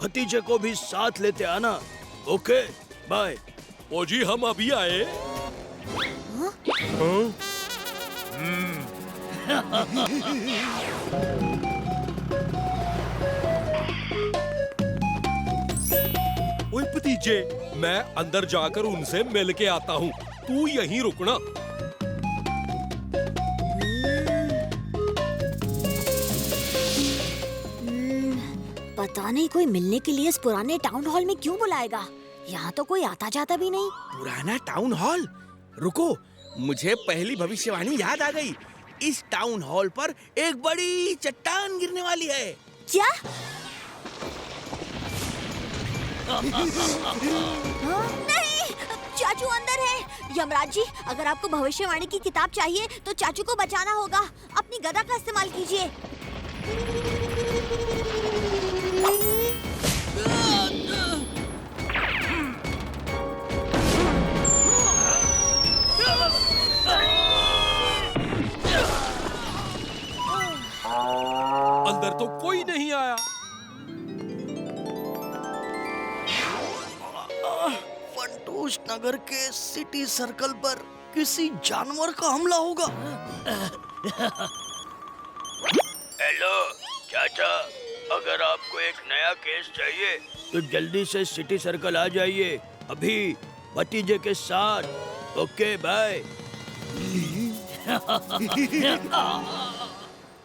भतीजे को भी साथ लेते आना। Okay, bye. ओ जी, हम अभी आए। ओए भतीजे, मैं अंदर जाकर उनसे मिल के आता हूँ, तू यहीं रुकना। पता नहीं कोई मिलने के लिए इस पुराने टाउन हॉल में क्यों बुलाएगा। यहाँ तो कोई आता जाता भी नहीं। पुराना टाउन हॉल? रुको, मुझे पहली भविष्यवाणी याद आ गई। इस टाउन हॉल पर एक बड़ी चट्टान गिरने वाली है। क्या? हाँ? नहीं, चाचू अंदर है। यमराज जी, अगर आपको भविष्यवाणी की किताब चाहिए तो चाचू को बचाना होगा। अपनी गदा का इस्तेमाल कीजिए। अंदर तो कोई नहीं आया। फंटूश नगर के सिटी सर्कल पर किसी जानवर का हमला होगा। हेलो चाचा, अगर आपको एक नया केस चाहिए तो जल्दी से सिटी सर्कल आ जाइए, अभी भतीजे के साथ। Okay, bye.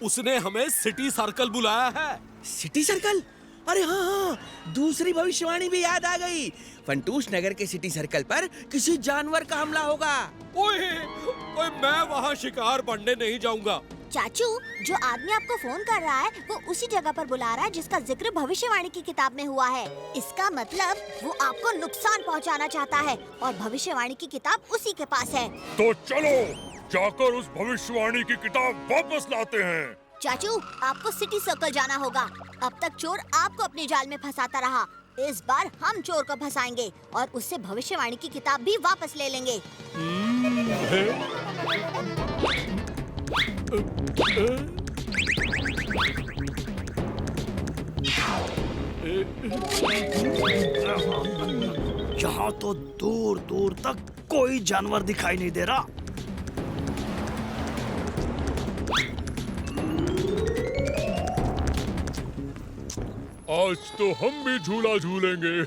उसने हमें सिटी सर्कल बुलाया है। City circle? अरे हाँ हाँ, दूसरी भविष्यवाणी भी याद आ गई। फंटूश नगर के सिटी सर्कल पर किसी जानवर का हमला होगा। ओए, ओए, मैं वहाँ शिकार बनने नहीं जाऊंगा। चाचू, जो आदमी आपको फोन कर रहा है वो उसी जगह पर बुला रहा है जिसका जिक्र भविष्यवाणी की किताब में हुआ है। इसका मतलब वो आपको नुकसान पहुंचाना चाहता है और भविष्यवाणी की किताब उसी के पास है। तो चलो जाकर उस भविष्यवाणी की किताब वापस लाते हैं। चाचू, आपको सिटी सर्कल जाना होगा। अब तक चोर आपको अपने जाल में फंसाता रहा। इस बार हम चोर को फंसाएंगे और उससे भविष्यवाणी की किताब भी वापस ले लेंगे। यहाँ तो दूर दूर तक कोई जानवर दिखाई नहीं दे रहा। आज तो हम भी झूला झूलेंगे।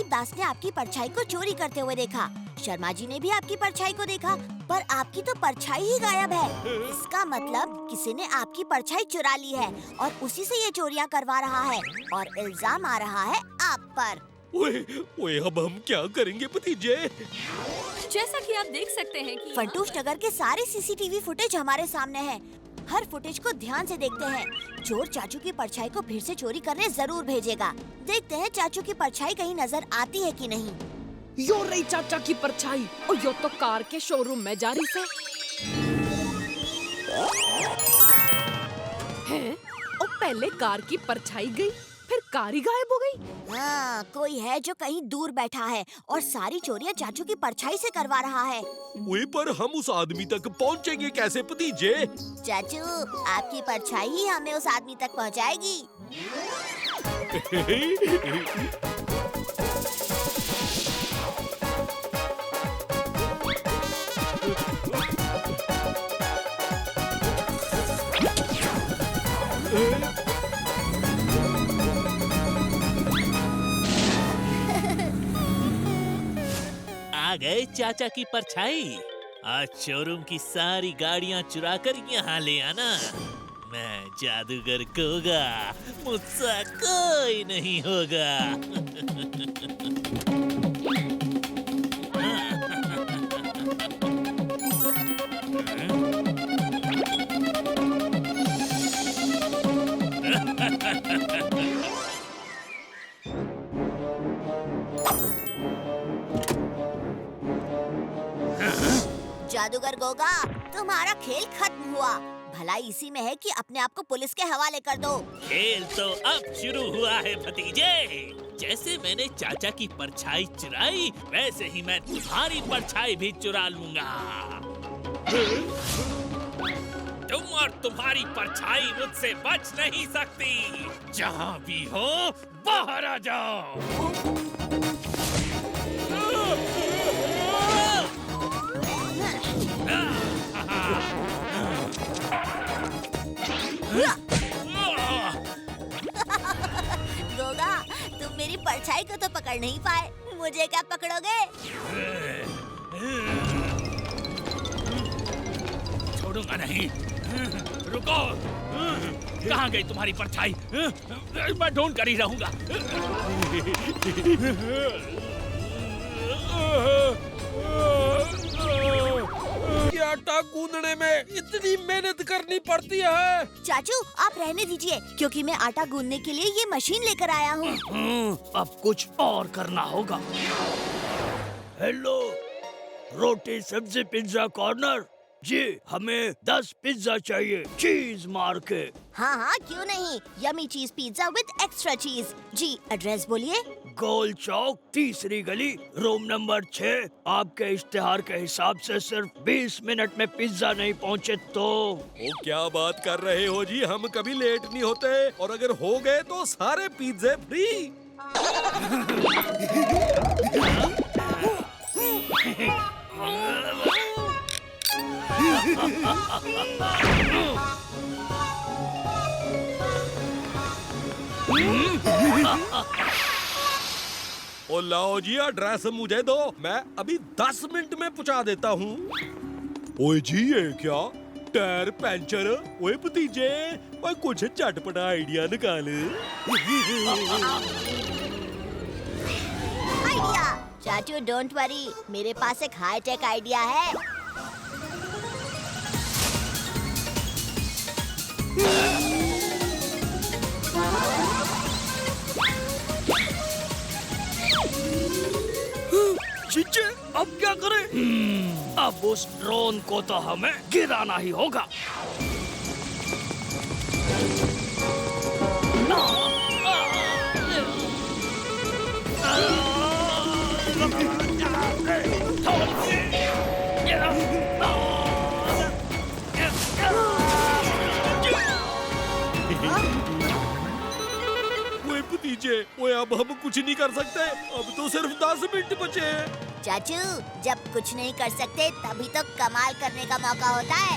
दास ने आपकी परछाई को चोरी करते हुए देखा। शर्मा जी ने भी आपकी परछाई को देखा, पर आपकी तो परछाई ही गायब है। इसका मतलब किसी ने आपकी परछाई चुरा ली है और उसी से ये चोरियां करवा रहा है और इल्जाम आ रहा है आप पर। ओए, ओए, अब हम क्या करेंगे भतीजे? जैसा कि आप देख सकते हैं कि फंटूश नगर के सारे सीसीटीवी फुटेज हमारे सामने है। हर फुटेज को ध्यान से देखते हैं। चोर चाचू की परछाई को फिर से चोरी करने जरूर भेजेगा। देखते हैं चाचू की परछाई कहीं नजर आती है कि नहीं। यो रही चाचा की परछाई, और यो तो कार के शोरूम में जा रही से है। और पहले कार की परछाई गई, फिर कार ही गायब हो गई। हाँ, कोई है जो कहीं दूर बैठा है और सारी चोरियां चाचू की परछाई से करवा रहा है। ओए, पर हम उस आदमी तक पहुँचेंगे कैसे भतीजे? चाचू, आपकी परछाई ही हमें उस आदमी तक पहुंचाएगी। आ गए चाचा की परछाई। आज शोरूम की सारी गाड़ियां चुराकर यहाँ ले आना। मैं जादूगर गोगा, मुझसे कोई नहीं होगा। जादूगर गोगा, तुम्हारा खेल खत्म हुआ। भलाई इसी में है कि अपने आप को पुलिस के हवाले कर दो। खेल तो अब शुरू हुआ है भतीजे। जैसे मैंने चाचा की परछाई चुराई, वैसे ही मैं तुम्हारी परछाई भी चुरा लूंगा। तुम और तुम्हारी परछाई मुझसे बच नहीं सकती। जहाँ भी हो बाहर आ जाओ। गोगा, तुम मेरी परछाई को तो पकड़ नहीं पाए, मुझे क्या पकड़ोगे? छोड़ूंगा नहीं। रुको, कहाँ गई तुम्हारी परछाई? मैं ढूंढ कर ही रहूंगा। ये आटा गूंदने में इतनी मेहनत करनी पड़ती है। चाचू, आप रहने दीजिए, क्योंकि मैं आटा गूंदने के लिए ये मशीन लेकर आया हूँ। अब कुछ और करना होगा। हेलो, रोटी सब्जी पिज्जा कॉर्नर जी, हमें 10 पिज्जा चाहिए, चीज मार के। हाँ हाँ, क्यों नहीं, यमी चीज पिज्जा विद एक्स्ट्रा चीज। जी, एड्रेस बोलिए। गोल चौक, तीसरी गली, रूम नंबर 6। आपके इश्तिहार के हिसाब से सिर्फ 20 मिनट में पिज्जा नहीं पहुंचे तो। वो क्या बात कर रहे हो जी, हम कभी लेट नहीं होते, और अगर हो गए तो सारे पिज्जे फ्री। ओ लाओ जी, एड्रेस मुझे दो, मैं अभी 10 मिनट में पहुंचा देता हूँ। ओए जी, ये क्या टायर पंचर? ओए भतीजे, ओए कुछ चटपटा आइडिया निकाल। आइडिया? चाचू डोंट वरी, मेरे पास एक हाई टेक आइडिया है। जीजे, अब क्या करें? अब उस ड्रोन को तो हमें गिराना ही होगा। ओए भतीजे, ओए अब हम कुछ नहीं कर सकते, अब तो सिर्फ 10 मिनट बचे हैं। चाचू, जब कुछ नहीं कर सकते तभी तो कमाल करने का मौका होता है।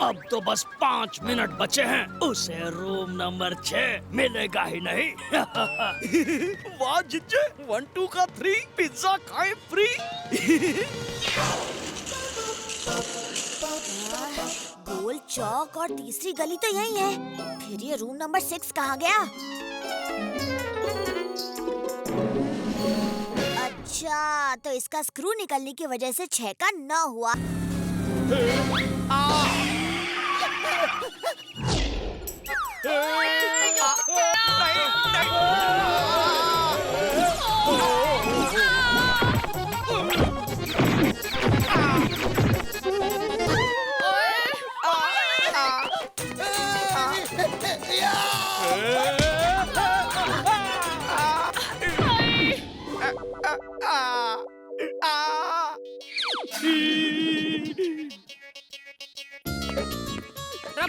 अब तो बस 5 मिनट बचे हैं, उसे रूम नंबर 6 मिलेगा ही नहीं। वाह जिज्जे, 1 2 का 3 पिज्जा खाए फ्री। गोल चौक और तीसरी गली तो यही है, फिर ये रूम नंबर 6 कहाँ गया? अच्छा, तो इसका स्क्रू निकलने की वजह से 6 का 9 हुआ।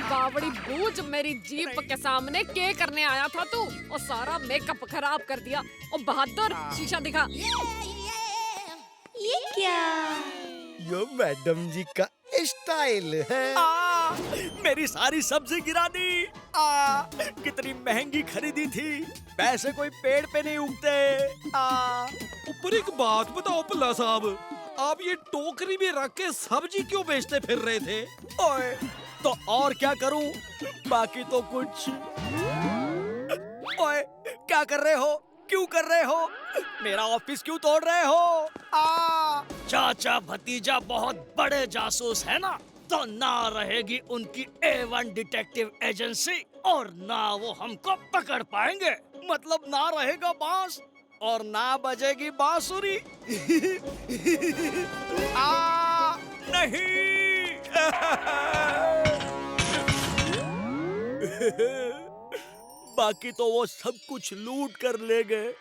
बावड़ी बूझ, मेरी जीप के सामने के करने आया था तू, और सारा मेकअप खराब कर दिया। और बहादुर, शीशा दिखा। ये क्या? ये मैडम जी का स्टाइल है। मेरी सारी सब्जी गिरा दी। कितनी महंगी खरीदी थी, पैसे कोई पेड़ पे नहीं उगते। ऊपर एक बात बताओ पल्ला साहब, आप ये टोकरी में रख के सब्जी क्यों बेचते फिर रहे थे? ओए, तो और क्या करूं, बाकी तो कुछ। ओए, क्या कर रहे हो? क्यों कर रहे हो? मेरा ऑफिस क्यों तोड़ रहे हो? चाचा भतीजा बहुत बड़े जासूस है ना, तो ना रहेगी उनकी A1 डिटेक्टिव एजेंसी, और ना वो हमको पकड़ पाएंगे। मतलब ना रहेगा बांस और ना बजेगी बांसुरी। नहीं। बाकी तो वो सब कुछ लूट कर ले गए।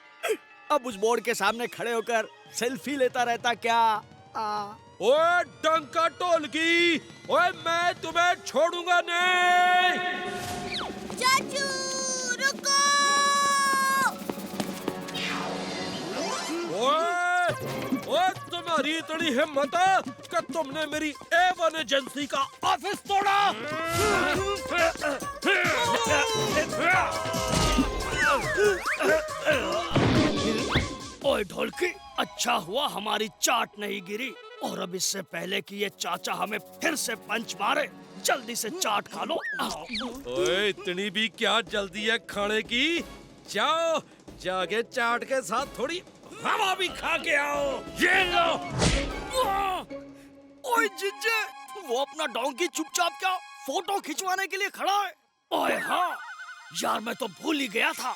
अब उस बोर्ड के सामने खड़े होकर सेल्फी लेता रहता क्या? ओए डंका टोलकी, ओए मैं तुम्हें छोड़ूंगा नहीं। चाचू रुको। ओए तुम्हारी इतनी हिम्मत है कि तुमने मेरी A1 एजेंसी का ऑफिस तोड़ा। ओए ढोलकी, अच्छा हुआ हमारी चाट नहीं गिरी, और अब इससे पहले कि ये चाचा हमें फिर से पंच मारे, जल्दी से चाट खा लो। ओए इतनी भी क्या जल्दी है खाने की? जाओ जाके चाट के साथ थोड़ी हवा भी खा के आओ। ये लो। ओए जिज्जे, वो अपना डोंकी चुपचाप क्या फोटो खिंचवाने के लिए खड़ा है? ओए हाँ यार, मैं तो भूल ही गया था।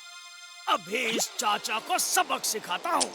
अभी इस चाचा को सबक सिखाता हूँ।